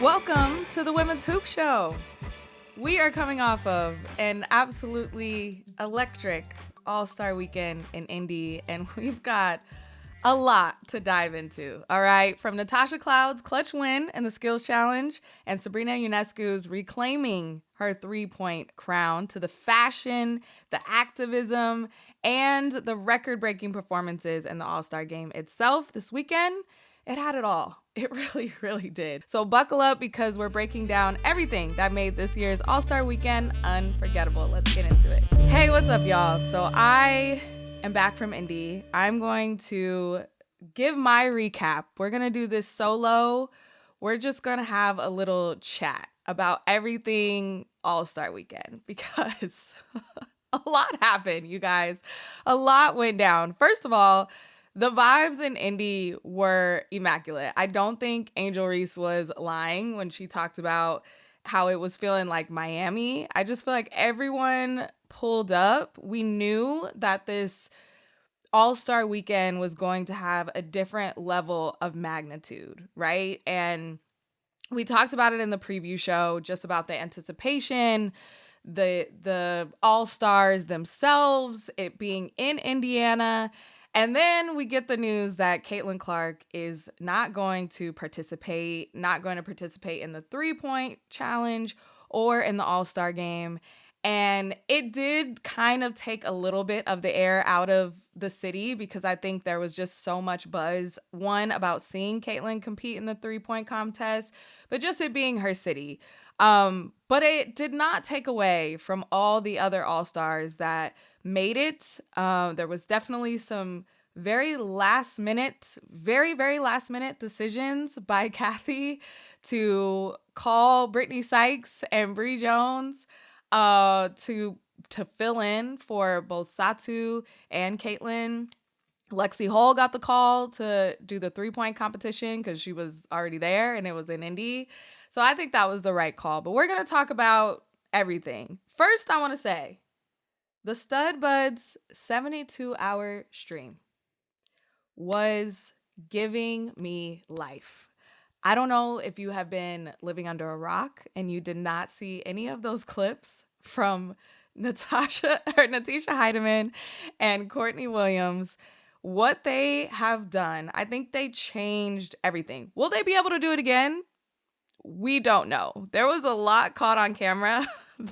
Welcome to the Women's Hoop Show. We are coming off of an absolutely electric All-Star Weekend in Indy, and we've got a lot to dive into, all right? From Natasha Cloud's clutch win in the Skills Challenge and Sabrina Ionescu's reclaiming her three-point crown to the fashion, the activism, and the record-breaking performances in the All-Star game itself this weekend. It had it all. It really, really did. So buckle up because we're breaking down everything that made this year's All-Star Weekend unforgettable. Let's get into it. Hey, what's up, y'all? So I am back from Indy. I'm going to give my recap. We're going to do this solo. We're just going to have a little chat about everything All-Star Weekend because a lot happened, you guys. A lot went down. First of all, the vibes in Indy were immaculate. I don't think Angel Reese was lying when she talked about how it was feeling like Miami. I just feel like everyone pulled up. We knew that this All-Star Weekend was going to have a different level of magnitude, right? And we talked about it in the preview show, just about the anticipation, the All-Stars themselves, it being in Indiana. And then we get the news that Caitlin Clark is not going to participate in the three-point challenge or in the All-Star game. And it did kind of take a little bit of the air out of the city because I think there was just so much buzz, one, about seeing Caitlin compete in the three-point contest, but just it being her city. But it did not take away from all the other All-Stars that made it. There was definitely some very last minute decisions by Kathy to call Brittany Sykes and Bree Jones to fill in for both Satu and Caitlin. Lexi Hull got the call to do the three-point competition because she was already there and it was in Indy. So I think that was the right call. But we're going to talk about everything. First, I want to say the Stud Buds 72-hour stream was giving me life. I don't know if you have been living under a rock and you did not see any of those clips from Natisha Heidemann and Courtney Williams. What they have done, I think they changed everything. Will they be able to do it again? We don't know. There was a lot caught on camera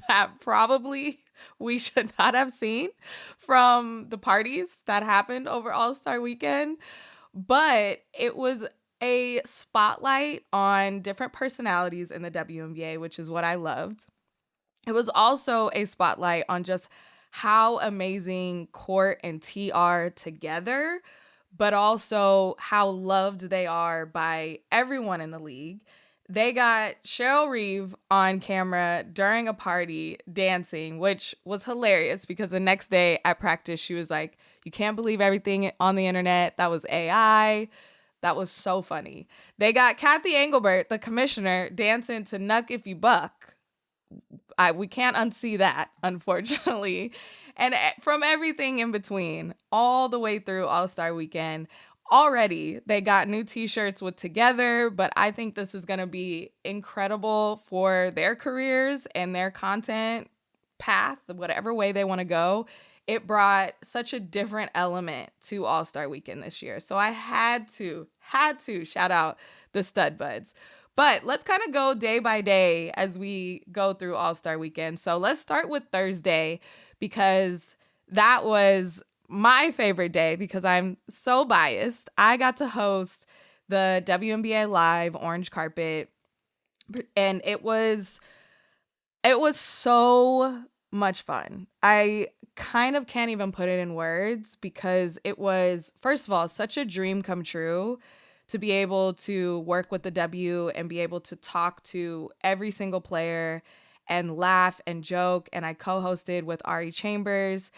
that probably we should not have seen from the parties that happened over All-Star Weekend. But it was a spotlight on different personalities in the WNBA, which is what I loved. It was also a spotlight on just how amazing Court and T are together, but also how loved they are by everyone in the league. They got Cheryl Reeve on camera during a party dancing, which was hilarious because the next day at practice, she was like, "You can't believe everything on the internet. That was AI." That was so funny. They got Kathy Engelbert, the commissioner, dancing to Nuck If You Buck. We can't unsee that, unfortunately. And from everything in between, all the way through All-Star Weekend, already they got new t-shirts with Together, but I think this is going to be incredible for their careers and their content path, whatever way they want to go. It brought such a different element to All-Star Weekend this year. So I had to shout out the Stud Buds. But let's kind of go day by day as we go through All-Star Weekend. So let's start with Thursday because that was my favorite day because I'm so biased. I got to host the WNBA Live Orange Carpet, and it was so much fun. I kind of can't even put it in words because it was, first of all, such a dream come true to be able to work with the W and be able to talk to every single player and laugh and joke. And I co-hosted with Ari Chambers,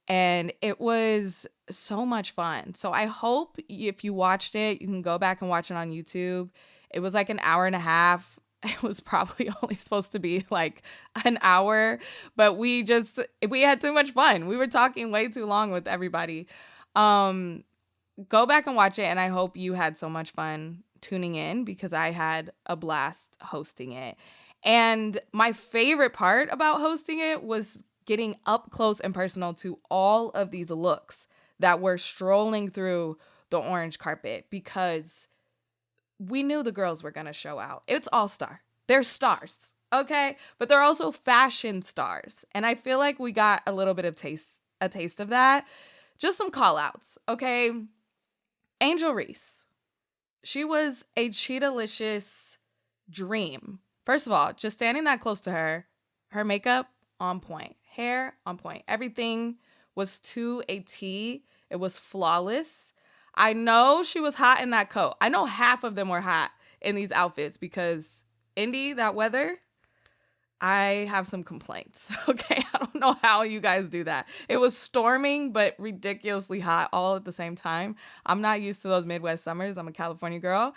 and it was so much fun. So I hope if you watched it, you can go back and watch it on YouTube. It was like an hour and a half. It was probably only supposed to be like an hour, but we had too much fun. We were talking way too long with everybody. go back and watch it, and I hope you had so much fun tuning in because I had a blast hosting it. And my favorite part about hosting it was getting up close and personal to all of these looks that were strolling through the orange carpet because we knew the girls were going to show out. It's All-Star. They're stars, okay? But they're also fashion stars. And I feel like we got a little bit of a taste of that. Just some call outs, okay? Angel Reese. She was a cheetah-licious dream. First of all, just standing that close to her, her makeup on point, hair on point. Everything was to a T. It was flawless. I know she was hot in that coat. I know half of them were hot in these outfits because Indy, that weather, I have some complaints, okay? I don't know how you guys do that. It was storming, but ridiculously hot all at the same time. I'm not used to those Midwest summers. I'm a California girl.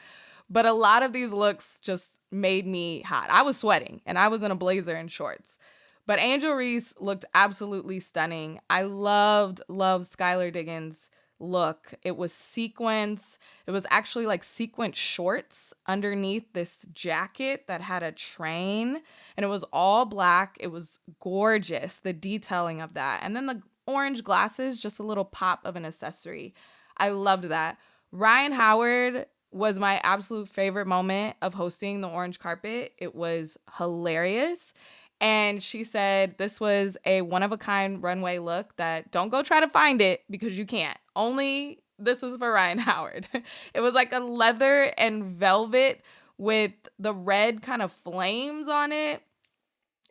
But a lot of these looks just made me hot. I was sweating, and I was in a blazer and shorts. But Angel Reese looked absolutely stunning. I loved Skylar Diggins' look. It was sequins. It was actually like sequin shorts underneath this jacket that had a train, and it was all black. It was gorgeous, the detailing of that. And then the orange glasses, just a little pop of an accessory. I loved that. Ryan Howard was my absolute favorite moment of hosting the orange carpet. It was hilarious. And she said this was a one-of-a-kind runway look that don't go try to find it because you can't. Only this is for Ryan Howard. It was like a leather and velvet with the red kind of flames on it.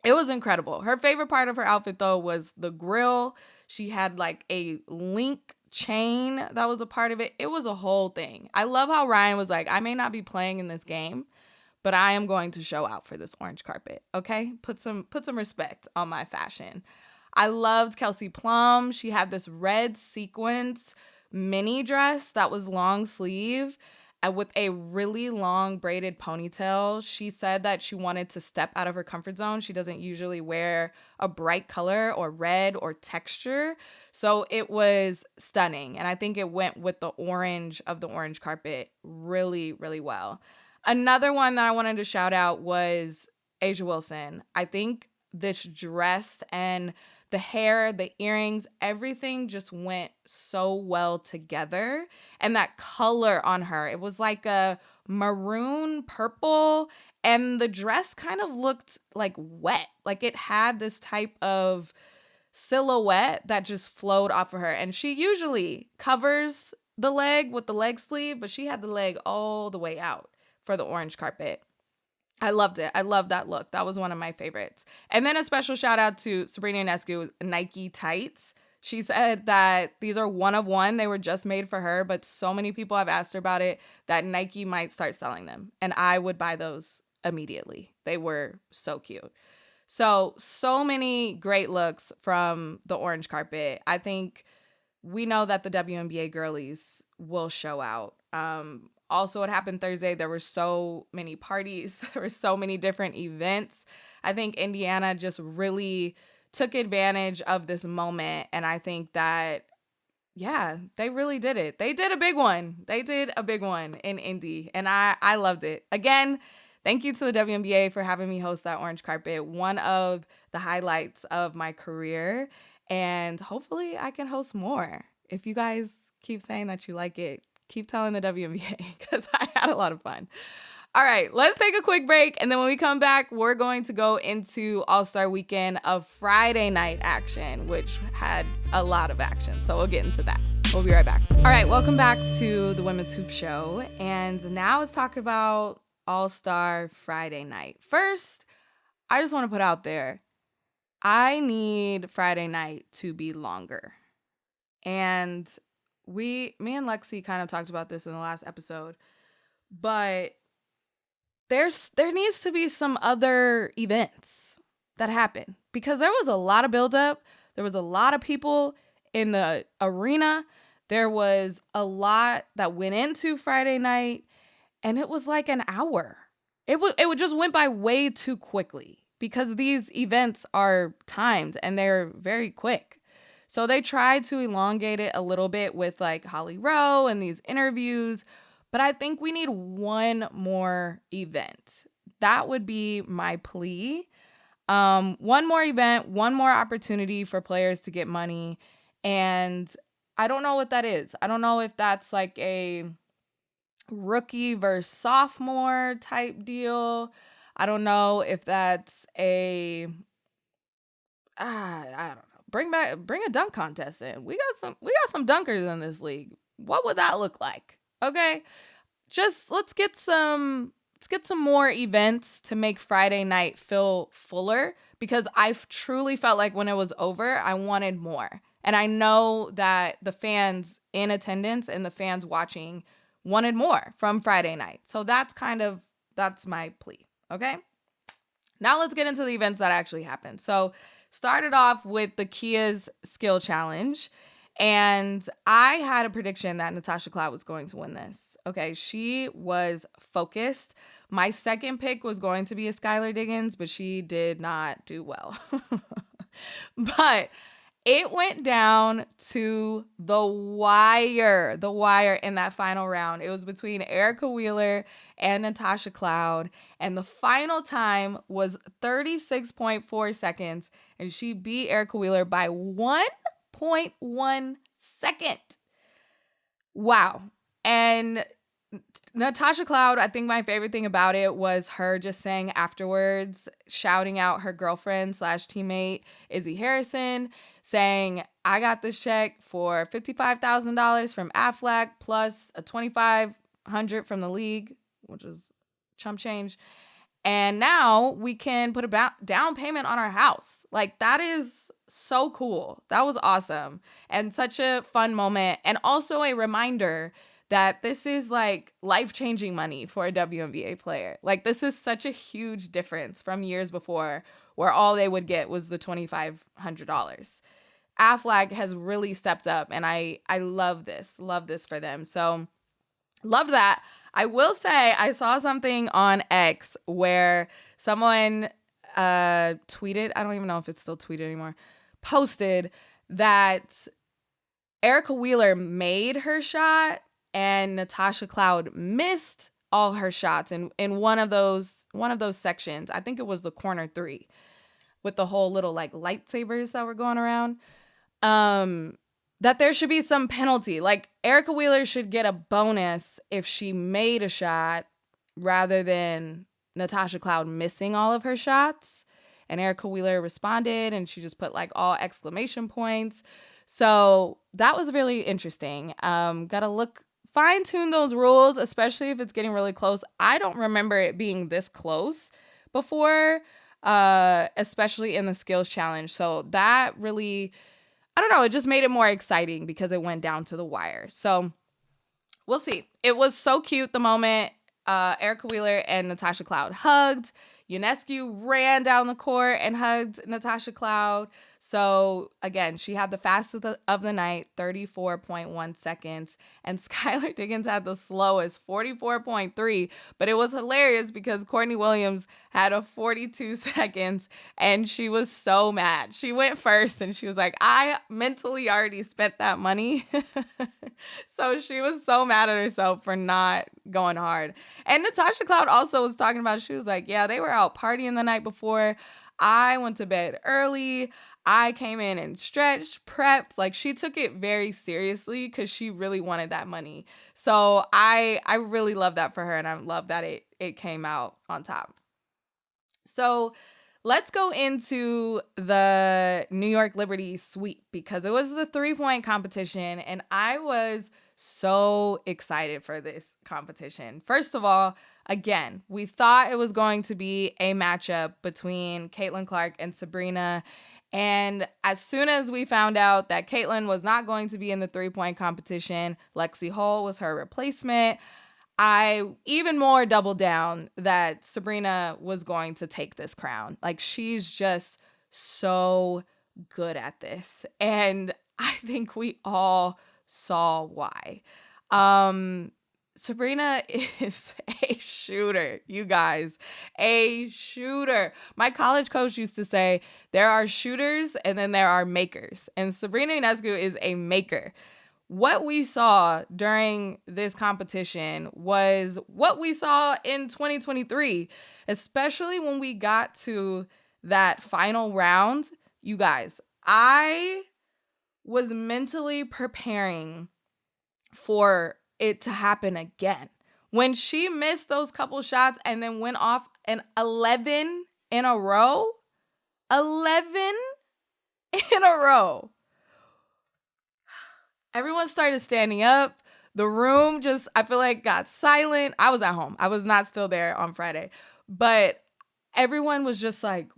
It was incredible. Her favorite part of her outfit, though, was the grill. She had like a link chain that was a part of it. It was a whole thing. I love how Ryan was like, I may not be playing in this game, but I am going to show out for this orange carpet, okay? Put some respect on my fashion. I loved Kelsey Plum. She had this red sequence mini dress that was long sleeve with a really long braided ponytail. She said that she wanted to step out of her comfort zone. She doesn't usually wear a bright color or red or texture. So it was stunning. And I think it went with the orange of the orange carpet really, really well. Another one that I wanted to shout out was Asia Wilson. I think this dress and the hair, the earrings, everything just went so well together. And that color on her, it was like a maroon purple, and the dress kind of looked like wet. Like it had this type of silhouette that just flowed off of her. And she usually covers the leg with the leg sleeve, but she had the leg all the way out for the orange carpet. I loved it. I loved that look. That was one of my favorites. And then a special shout out to Sabrina Ionescu, Nike tights. She said that these are one of one. They were just made for her, but so many people have asked her about it that Nike might start selling them. And I would buy those immediately. They were so cute. So many great looks from the orange carpet. I think we know that the WNBA girlies will show out. Also, it happened Thursday. There were so many parties. There were so many different events. I think Indiana just really took advantage of this moment. And I think that, yeah, they really did it. They did a big one. They did a big one in Indy. And I loved it. Again, thank you to the WNBA for having me host that orange carpet. One of the highlights of my career. And hopefully I can host more. If you guys keep saying that you like it, keep telling the WNBA because I had a lot of fun. All right, let's take a quick break. And then when we come back, we're going to go into All-Star Weekend of Friday night action, which had a lot of action. So we'll get into that. We'll be right back. All right, welcome back to the Women's Hoop Show. And now let's talk about All-Star Friday night. First, I just want to put out there, I need Friday night to be longer. And me and Lexi kind of talked about this in the last episode, but there needs to be some other events that happen because there was a lot of buildup. There was a lot of people in the arena. There was a lot that went into Friday night, and it was like an hour. It would just went by way too quickly because these events are timed and they're very quick. So they tried to elongate it a little bit with like Holly Rowe and these interviews, but I think we need one more event. That would be my plea. One more event, one more opportunity for players to get money. And I don't know what that is. I don't know if that's like a rookie versus sophomore type deal. I don't know if that's I don't know. Bring a dunk contest in. We got some dunkers in this league. What would that look like? Okay? Just let's get some more events to make Friday night feel fuller, because I truly felt like when it was over, I wanted more. And I know that the fans in attendance and the fans watching wanted more from Friday night. So that's my plea. Okay? Now let's get into the events that actually happened. So started off with the Kia's skill challenge. And I had a prediction that Natasha Cloud was going to win this. Okay, she was focused. My second pick was going to be a Skylar Diggins, but she did not do well. But it went down to the wire in that final round. It was between Erica Wheeler and Natasha Cloud, and the final time was 36.4 seconds, and she beat Erica Wheeler by 1.1 second. Wow. And Natasha Cloud, I think my favorite thing about it was her just saying afterwards, shouting out her girlfriend / teammate, Izzy Harrison, saying, I got this check for $55,000 from Aflac plus a $2,500 from the league, which is chump change. And now we can put a down payment on our house. Like, that is so cool. That was awesome. And such a fun moment. And also a reminder that this is like life-changing money for a WNBA player. Like, this is such a huge difference from years before where all they would get was the $2,500. Aflac has really stepped up, and I love this for them. So love that. I will say I saw something on X where someone tweeted, I don't even know if it's still tweeted anymore, posted that Erica Wheeler made her shot and Natasha Cloud missed all her shots in one of those sections. I think it was the corner 3 with the whole little like lightsabers that were going around. That there should be some penalty. Like, Erica Wheeler should get a bonus if she made a shot rather than Natasha Cloud missing all of her shots. And Erica Wheeler responded, and she just put like all exclamation points. So that was really interesting. Gotta fine tune those rules, especially if it's getting really close. I don't remember it being this close before, especially in the skills challenge. So that really, I don't know, it just made it more exciting because it went down to the wire. So we'll see. It was so cute the moment Erica Wheeler and Natasha Cloud hugged. Ionescu ran down the court and hugged Natasha Cloud. So again, she had the fastest of the night, 34.1 seconds. And Skylar Diggins had the slowest, 44.3. But it was hilarious because Courtney Williams had a 42 seconds, and she was so mad. She went first and she was like, I mentally already spent that money. So she was so mad at herself for not going hard. And Natasha Cloud also was talking about, she was like, yeah, they were out partying the night before. I went to bed early. I came in and stretched, prepped. Like, she took it very seriously because she really wanted that money. So I really love that for her, and I love that it came out on top. So let's go into the New York Liberty sweep, because it was the 3-point competition, and I was so excited for this competition. First of all, again, we thought it was going to be a matchup between Caitlin Clark and Sabrina. And as soon as we found out that Caitlin was not going to be in the 3-point competition, Lexi Hull was her replacement, I even more doubled down that Sabrina was going to take this crown. Like, she's just so good at this. And I think we all saw why. Sabrina is a shooter, you guys. A shooter. My college coach used to say there are shooters and then there are makers. And Sabrina Ionescu is a maker. What we saw during this competition was what we saw in 2023, especially when we got to that final round. You guys, I was mentally preparing for it to happen again. When she missed those couple shots and then went off an 11 in a row, 11 in a row. Everyone started standing up. The room just, I feel like, got silent. I was at home. I was not still there on Friday. But everyone was just like,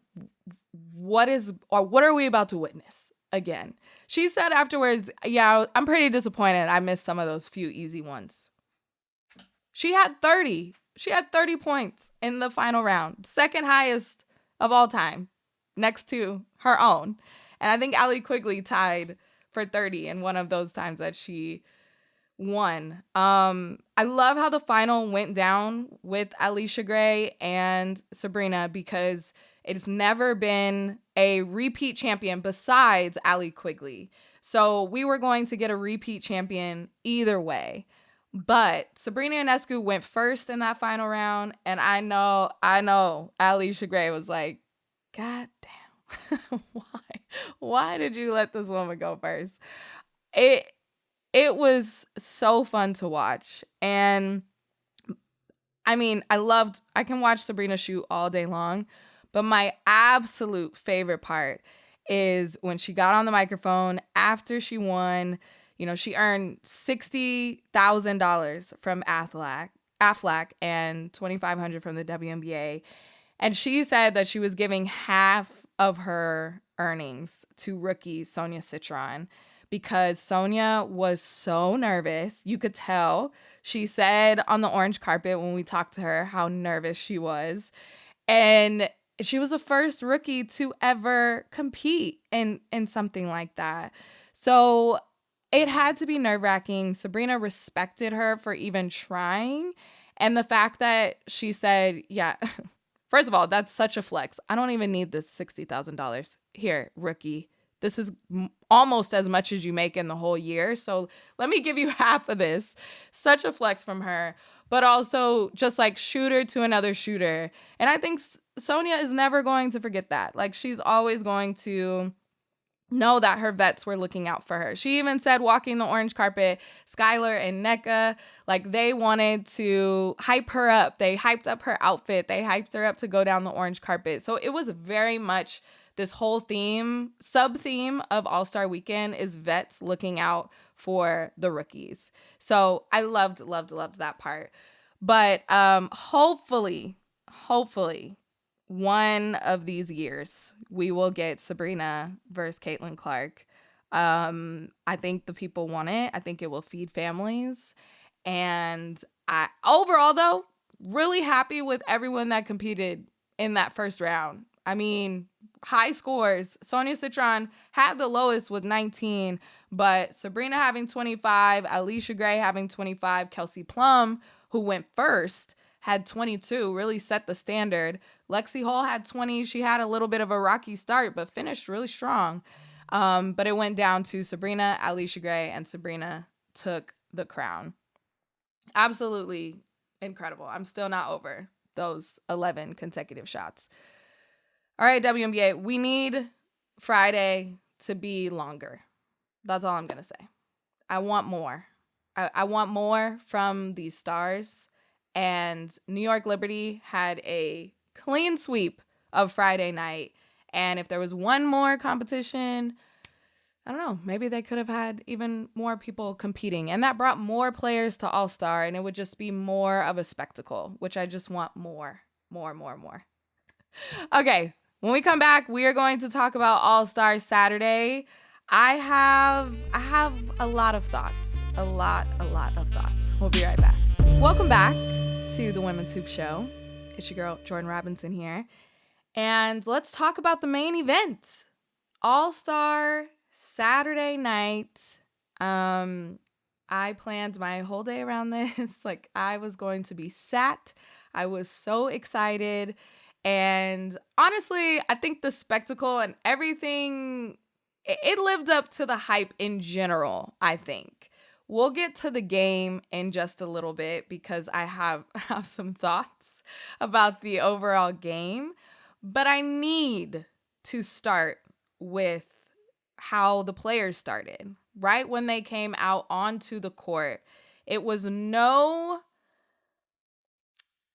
what are we about to witness again? She said afterwards, yeah, I'm pretty disappointed. I missed some of those few easy ones. She had 30. She had 30 points in the final round. Second highest of all time, next to her own. And I think Allie Quigley tied for 30 in one of those times that she won. I love how the final went down with Alicia Gray and Sabrina, because it's never been a repeat champion besides Allie Quigley. So we were going to get a repeat champion either way. But Sabrina Ionescu went first in that final round. And I know Alicia Gray was like, God damn, why did you let this woman go first? It was so fun to watch. And I mean, I can watch Sabrina shoot all day long, but my absolute favorite part is when she got on the microphone after she won. You know, she earned $60,000 from Aflac and $2,500 from the WNBA. And she said that she was giving half of her earnings to rookie Sonia Citron, because Sonia was so nervous. You could tell. She said on the orange carpet when we talked to her how nervous she was. And she was the first rookie to ever compete in something like that. So it had to be nerve-wracking. Sabrina respected her for even trying. And the fact that she said, yeah, first of all, that's such a flex. I don't even need this $60,000. Here, rookie. This is almost as much as you make in the whole year. So let me give you half of this. Such a flex from her, but also just like shooter to another shooter. And I think Sonia is never going to forget that. Like, she's always going to know that her vets were looking out for her. She even said walking the orange carpet, Skylar and NECA, like, they wanted to hype her up. They hyped up her outfit. They hyped her up to go down the orange carpet. So it was very much this whole sub-theme of All-Star Weekend is vets looking out for the rookies. So I loved that part. But hopefully, one of these years, we will get Sabrina versus Caitlin Clark. I think the people want it. I think it will feed families. And overall, though, really happy with everyone that competed in that first round. I mean, high scores. Sonia Citron had the lowest with 19, but Sabrina having 25, Alicia Gray having 25, Kelsey Plum, who went first, had 22, really set the standard. Lexi Hall had 20. She had a little bit of a rocky start, but finished really strong. But it went down to Sabrina, Alicia Gray, and Sabrina took the crown. Absolutely incredible. I'm still not over those 11 consecutive shots. All right, WNBA, we need Friday to be longer. That's all I'm going to say. I want more. I want more from these stars. And New York Liberty had a clean sweep of Friday night. And if there was one more competition, I don't know, maybe they could have had even more people competing. And that brought more players to All-Star, and it would just be more of a spectacle, which I just want more. Okay, when we come back, we are going to talk about All-Star Saturday. I have a lot of thoughts. A lot of thoughts. We'll be right back. Welcome back to the Women's Hoop Show. It's your girl, Jordan Robinson here. And let's talk about the main event. All-Star Saturday night. I planned my whole day around this. Like, I was going to be sat. I was so excited. And honestly, I think the spectacle and everything, it lived up to the hype in general, I think. We'll get to the game in just a little bit because I have some thoughts about the overall game. But I need to start with how the players started. Right when they came out onto the court, it was no,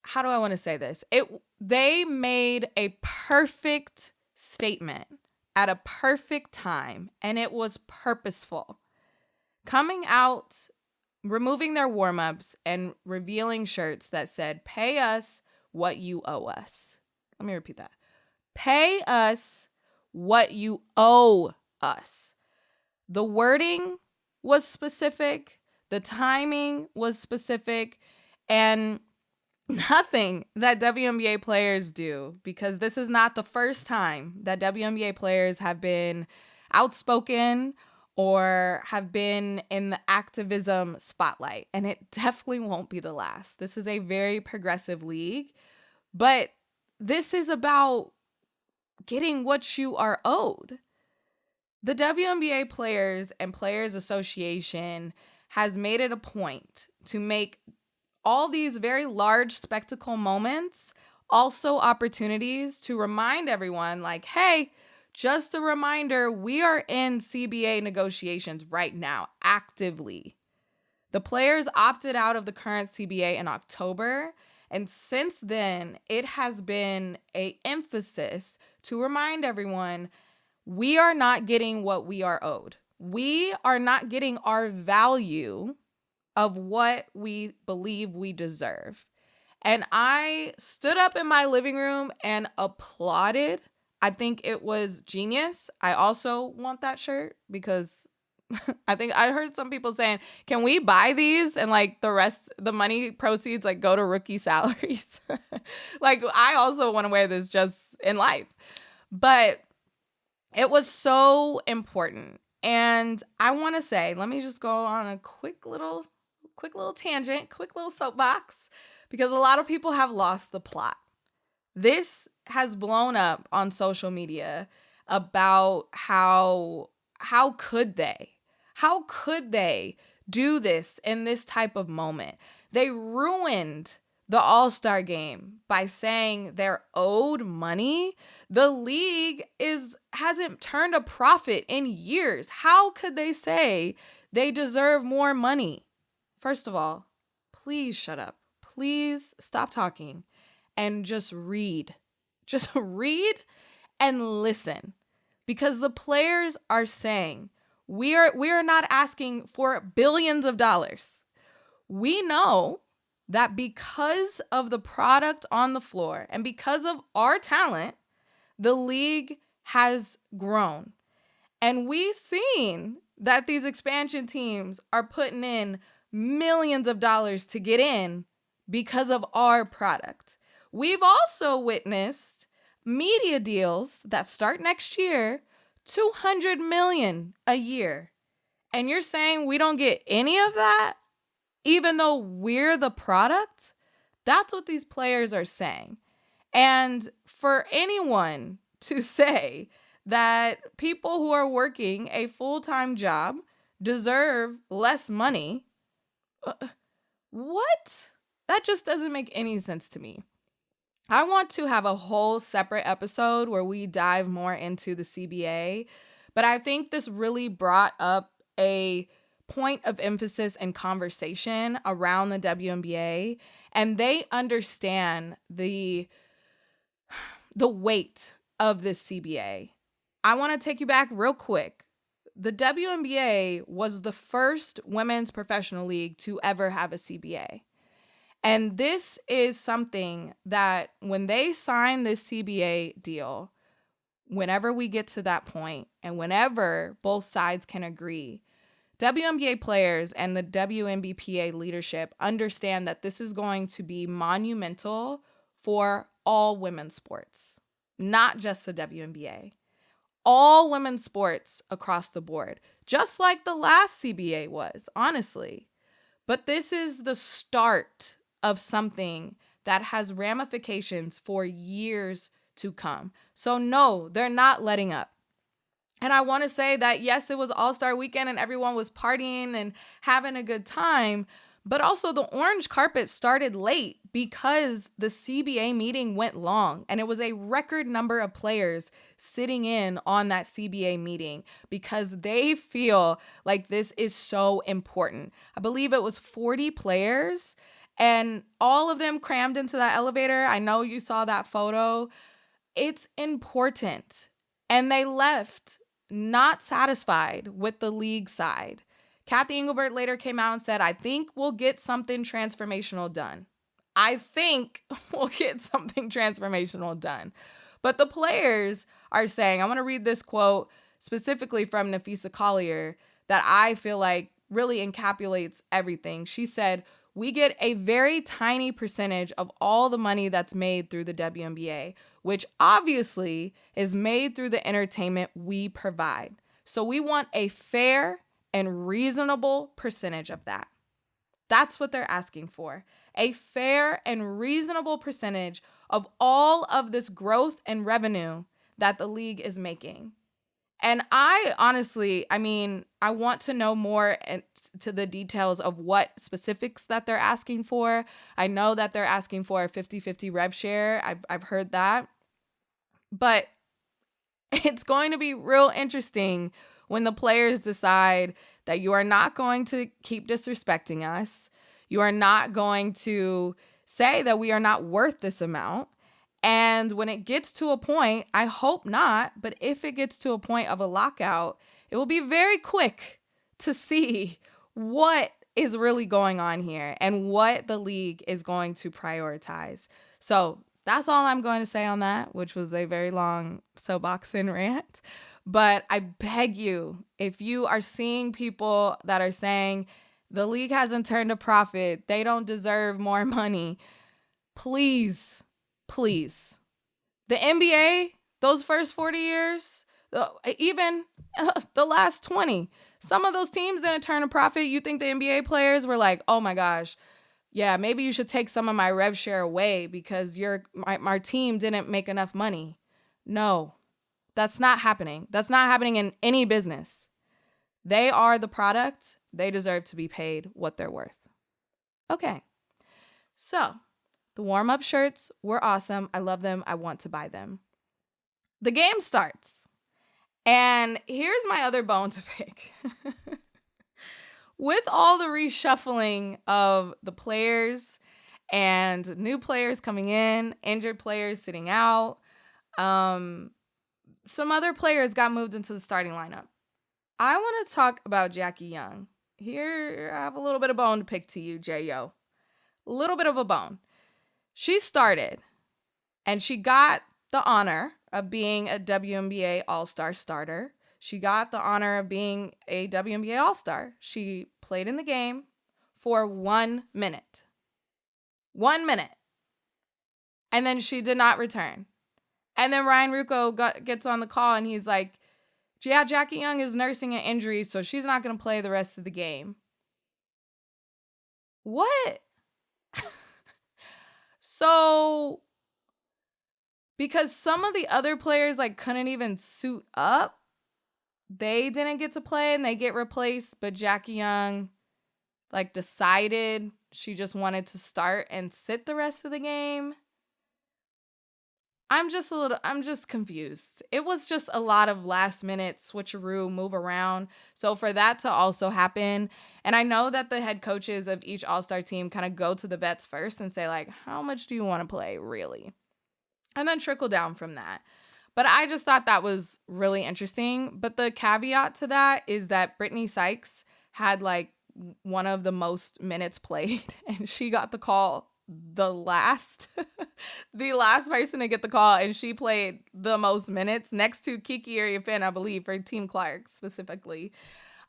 how do I want to say this? They made a perfect statement at a perfect time, and it was purposeful. Coming out, removing their warm-ups and revealing shirts that said, "Pay us what you owe us." Let me repeat that. Pay us what you owe us. The wording was specific, the timing was specific, and nothing that WNBA players do, because this is not the first time that WNBA players have been outspoken or have been in the activism spotlight, and it definitely won't be the last. This is a very progressive league, but this is about getting what you are owed. The WNBA Players and Players Association has made it a point to make all these very large spectacle moments also opportunities to remind everyone, like, hey, just a reminder, we are in CBA negotiations right now, actively. The players opted out of the current CBA in October, and since then, it has been an emphasis to remind everyone, we are not getting what we are owed. We are not getting our value of what we believe we deserve. And I stood up in my living room and applauded. I think it was genius. I also want that shirt because I think I heard some people saying, can we buy these and like the money proceeds like go to rookie salaries? Like, I also want to wear this just in life. But it was so important. And I want to say, let me just go on a quick little tangent, quick little soapbox, because a lot of people have lost the plot. This has blown up on social media about how could they? How could they do this in this type of moment? They ruined the All-Star game by saying they're owed money. The league hasn't turned a profit in years. How could they say they deserve more money? First of all, please shut up. Please stop talking and just read. Just read and listen, because the players are saying we are not asking for billions of dollars. We know that because of the product on the floor and because of our talent, the league has grown. And we've seen that these expansion teams are putting in millions of dollars to get in because of our product. We've also witnessed media deals that start next year, $200 million a year. And you're saying we don't get any of that, even though we're the product? That's what these players are saying. And for anyone to say that people who are working a full-time job deserve less money, what? That just doesn't make any sense to me. I want to have a whole separate episode where we dive more into the CBA, but I think this really brought up a point of emphasis and conversation around the WNBA, and they understand the weight of this CBA. I want to take you back real quick. The WNBA was the first women's professional league to ever have a CBA. And this is something that when they sign this CBA deal, whenever we get to that point and whenever both sides can agree, WNBA players and the WNBPA leadership understand that this is going to be monumental for all women's sports, not just the WNBA. all women's sports across the board, just like the last CBA was, honestly. But this is the start of something that has ramifications for years to come. So no, they're not letting up. And I want to say that, yes, it was All-Star Weekend and everyone was partying and having a good time. But also the orange carpet started late because the CBA meeting went long. And it was a record number of players sitting in on that CBA meeting because they feel like this is so important. I believe it was 40 players and all of them crammed into that elevator. I know you saw that photo. It's important. And they left not satisfied with the league side. Kathy Engelbert later came out and said, I think we'll get something transformational done. I think we'll get something transformational done. But the players are saying, I want to read this quote specifically from Nafisa Collier that I feel like really encapsulates everything. She said, we get a very tiny percentage of all the money that's made through the WNBA, which obviously is made through the entertainment we provide. So we want a fair and reasonable percentage of that. That's what they're asking for. A fair and reasonable percentage of all of this growth and revenue that the league is making. And I honestly, I want to know more to the details of what specifics that they're asking for. I know that they're asking for a 50-50 rev share. I've heard that. But it's going to be real interesting when the players decide that you are not going to keep disrespecting us. You are not going to say that we are not worth this amount. And when it gets to a point, I hope not, but if it gets to a point of a lockout, it will be very quick to see what is really going on here and what the league is going to prioritize. So that's all I'm going to say on that, which was a very long soapboxing rant. But I beg you, if you are seeing people that are saying the league hasn't turned a profit, they don't deserve more money, please. The NBA, those first 40 years, even the last 20, some of those teams didn't turn a profit. You think the NBA players were like, oh my gosh, yeah, maybe you should take some of my rev share away because my team didn't make enough money. No, that's not happening. That's not happening in any business. They are the product. They deserve to be paid what they're worth. Okay, so the warm-up shirts were awesome. I love them. I want to buy them. The game starts. And here's my other bone to pick. With all the reshuffling of the players and new players coming in, injured players sitting out, some other players got moved into the starting lineup. I want to talk about Jackie Young. Here, I have a little bit of bone to pick to you, J.O. A little bit of a bone. She started, and she got the honor of being a WNBA All-Star starter. She got the honor of being a WNBA All-Star. She played in the game for 1 minute. 1 minute. And then she did not return. And then Ryan Ruocco gets on the call, and he's like, yeah, Jackie Young is nursing an injury, so she's not going to play the rest of the game. What? So, because some of the other players couldn't even suit up, they didn't get to play and they get replaced. But Jackie Young decided she just wanted to start and sit the rest of the game. I'm just confused. It was just a lot of last minute switcheroo, move around. So for that to also happen, and I know that the head coaches of each All-Star team kind of go to the vets first and say how much do you want to play really? And then trickle down from that. But I just thought that was really interesting. But the caveat to that is that Brittany Sykes had one of the most minutes played and she got the call the last person to get the call, and she played the most minutes next to Kiki Ariafin, I believe, for Team Clark specifically.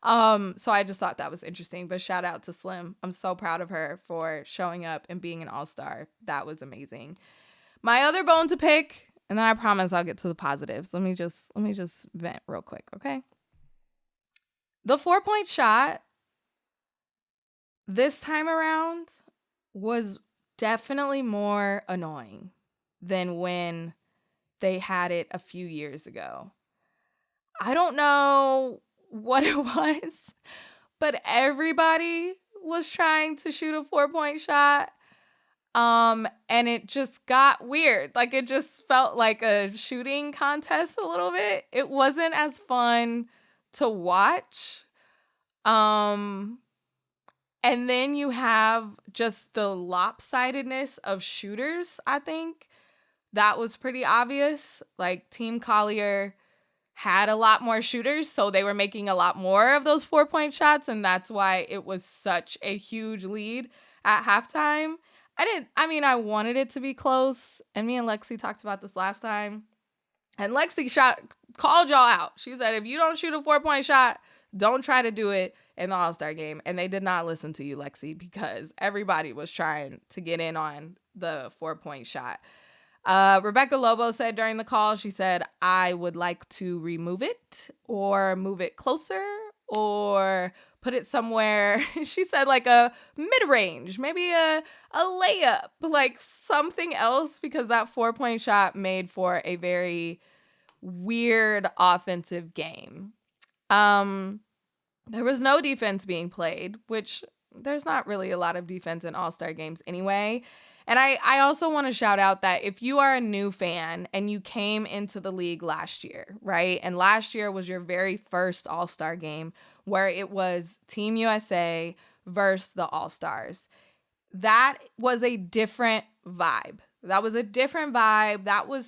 So I just thought that was interesting. But shout out to Slim. I'm so proud of her for showing up and being an all-star. That was amazing. My other bone to pick, And then I promise I'll get to the positives. Let me just vent real quick, okay? The 4-point shot this time around was definitely more annoying than when they had it a few years ago. I don't know what it was, but everybody was trying to shoot a 4-point shot. And it just got weird. Like, it just felt like a shooting contest a little bit. It wasn't as fun to watch. And then you have just the lopsidedness of shooters, I think. That was pretty obvious. Like, Team Collier had a lot more shooters, so they were making a lot more of those 4-point shots, and that's why it was such a huge lead at halftime. I wanted it to be close, and me and Lexi talked about this last time, and Lexi called y'all out. She said, if you don't shoot a 4-point shot, don't try to do it in the All-Star game. And they did not listen to you, Lexi, because everybody was trying to get in on the 4-point shot. Rebecca Lobo said during the call, she said, I would like to remove it or move it closer or put it somewhere. She said like a mid-range, maybe a layup, like something else, because that 4-point shot made for a very weird offensive game. There was no defense being played, which there's not really a lot of defense in All-Star games anyway. And I also want to shout out that if you are a new fan and you came into the league last year, right? And last year was your very first All-Star game where it was Team USA versus the All-Stars. That was a different vibe. That was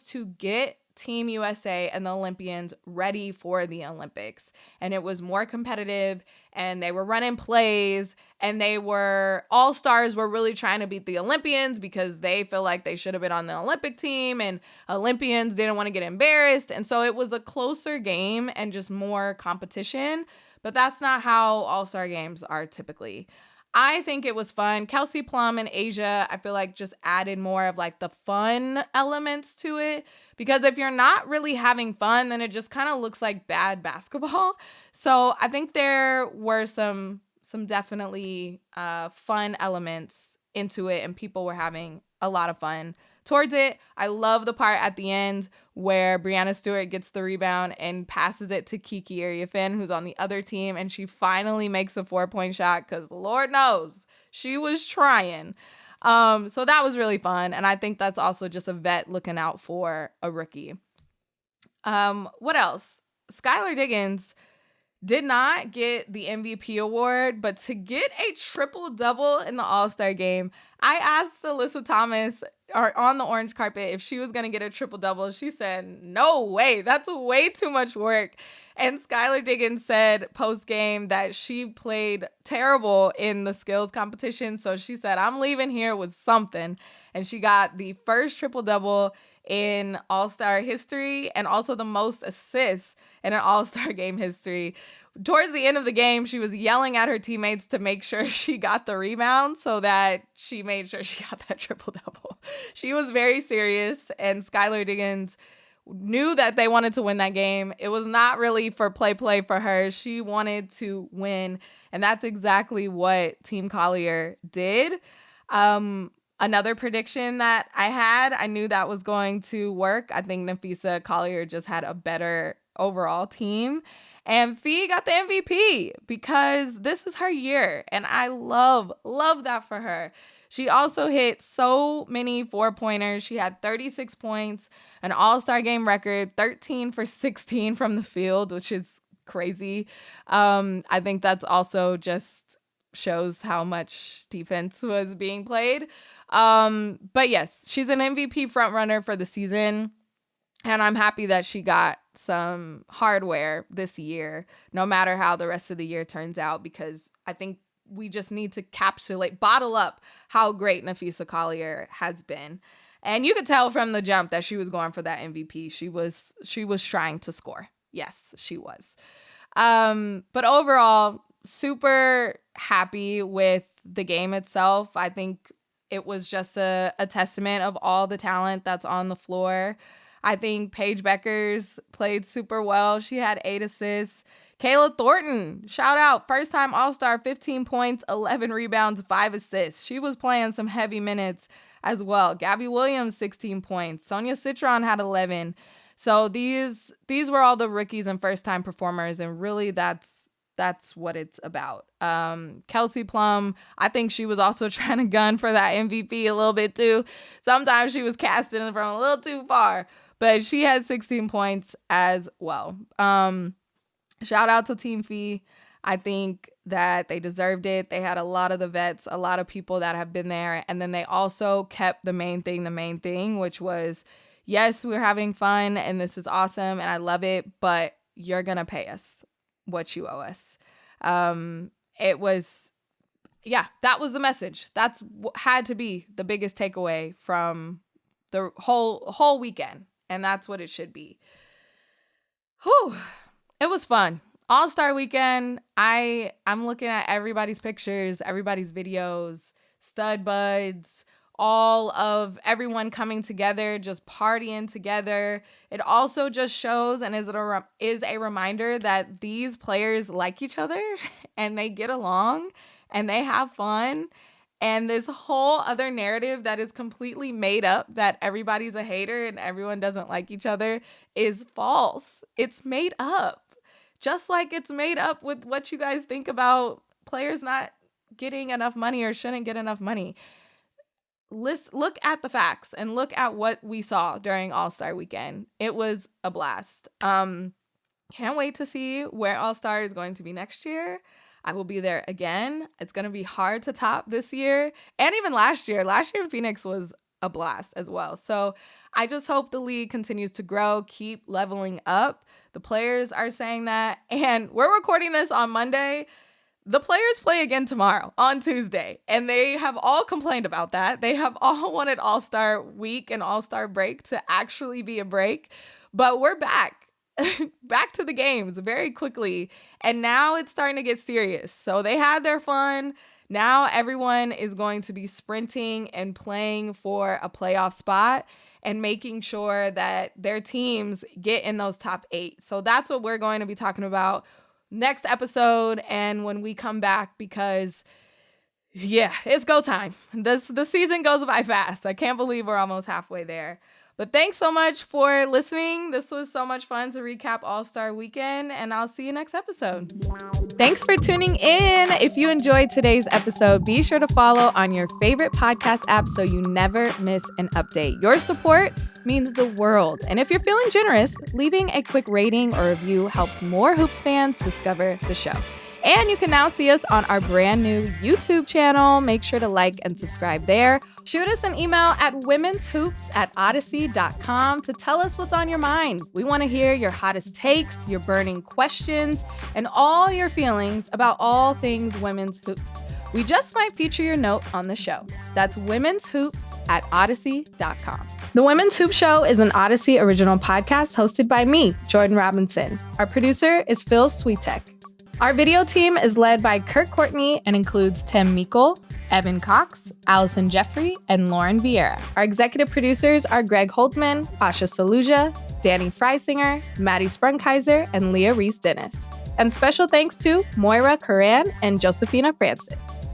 to get Team USA and the Olympians ready for the Olympics. And it was more competitive, and they were running plays, and All-Stars were really trying to beat the Olympians because they feel like they should have been on the Olympic team, and Olympians didn't want to get embarrassed. And so it was a closer game and just more competition. But that's not how All-Star games are typically. I think it was fun. Kelsey Plum and Asia, I feel like, just added more of like the fun elements to it. Because if you're not really having fun, then it just kind of looks like bad basketball. So I think there were some definitely fun elements into it, and people were having a lot of fun towards it. I love the part at the end where Breanna Stewart gets the rebound and passes it to Kiki Ariafin, who's on the other team, and she finally makes a 4-point shot because Lord knows she was trying. So that was really fun, and I think that's also just a vet looking out for a rookie. What else? Skylar Diggins did not get the MVP award, but to get a triple-double in the All-Star game, I asked Alyssa Thomas on the orange carpet if she was going to get a triple-double. She said, no way, that's way too much work. And Skylar Diggins said post-game that she played terrible in the skills competition, so she said, I'm leaving here with something. And she got the first triple-double in All-Star history and also the most assists in an All-Star game history. Towards the end of the game, she was yelling at her teammates to make sure she got the rebound so that she made sure she got that triple-double. She was very serious, and Skylar Diggins knew that they wanted to win that game. It was not really for play for her. She wanted to win, and that's exactly what Team Collier did. Another prediction that I knew that was going to work. I think Nafisa Collier just had a better overall team. And Fee got the MVP because this is her year. And I love that for her. She also hit so many 4-pointers. She had 36 points, an All-Star game record, 13 for 16 from the field, which is crazy. I think that's also just shows how much defense was being played. But yes, she's an MVP frontrunner for the season. And I'm happy that she got some hardware this year, no matter how the rest of the year turns out, because I think we just need to bottle up how great Nafisa Collier has been. And you could tell from the jump that she was going for that MVP. She was trying to score. Yes, she was. But overall, super happy with the game itself. I think it was just a testament of all the talent that's on the floor. I think Paige Beckers played super well. She had 8 assists. Kayla Thornton, shout out, first time All-Star, 15 points, 11 rebounds, 5 assists. She was playing some heavy minutes as well. Gabby Williams, 16 points. Sonia Citron had 11. So these were all the rookies and first-time performers, and really that's what it's about. Kelsey Plum, I think she was also trying to gun for that MVP a little bit too. Sometimes she was casting from a little too far, but she had 16 points as well. Shout out to Team Fee. I think that they deserved it. They had a lot of the vets, a lot of people that have been there. And then they also kept the main thing, which was, yes, we're having fun and this is awesome and I love it, but you're going to pay us what you owe us. It was, that was the message. That's had to be the biggest takeaway from the whole weekend. And that's what it should be. Whew. It was fun. All-Star Weekend, I'm looking at everybody's pictures, everybody's videos, stud buds, all of everyone coming together, just partying together. It also just shows and is a reminder that these players like each other and they get along and they have fun. And this whole other narrative that is completely made up, that everybody's a hater and everyone doesn't like each other, is false. It's made up. Just like it's made up with what you guys think about players not getting enough money or shouldn't get enough money. Look at the facts and look at what we saw during All-Star Weekend. It was a blast. Can't wait to see where All-Star is going to be next year. I will be there again. It's going to be hard to top this year and even last year. Last year in Phoenix was a blast as well. So I just hope the league continues to grow, keep leveling up. The players are saying that, and we're recording this on Monday. The players play again tomorrow on Tuesday, and they have all complained about that. They have all wanted All-Star Week and All-Star break to actually be a break, but we're back to the games very quickly, and now it's starting to get serious. So they had their fun. Now everyone is going to be sprinting and playing for a playoff spot and making sure that their teams get in those top 8. So that's what we're going to be talking about next episode and when we come back, because it's go time. The season goes by fast. I can't believe we're almost halfway there. But thanks so much for listening. This was so much fun to recap All-Star Weekend, and I'll see you next episode. Thanks for tuning in. If you enjoyed today's episode, be sure to follow on your favorite podcast app so you never miss an update. Your support means the world. And if you're feeling generous, leaving a quick rating or review helps more Hoops fans discover the show. And you can now see us on our brand new YouTube channel. Make sure to like and subscribe there. Shoot us an email at women'shoops@odyssey.com to tell us what's on your mind. We want to hear your hottest takes, your burning questions, and all your feelings about all things women's hoops. We just might feature your note on the show. That's women'shoops@odyssey.com. The Women's Hoop Show is an Odyssey original podcast hosted by me, Jordan Robinson. Our producer is Phil Sweetek. Our video team is led by Kurt Courtney and includes Tim Meikle, Evan Cox, Allison Jeffrey, and Lauren Vieira. Our executive producers are Greg Holtzman, Asha Saluja, Danny Freisinger, Maddie Sprunkaiser, and Leah Reese-Dennis. And special thanks to Moira Curran and Josephina Francis.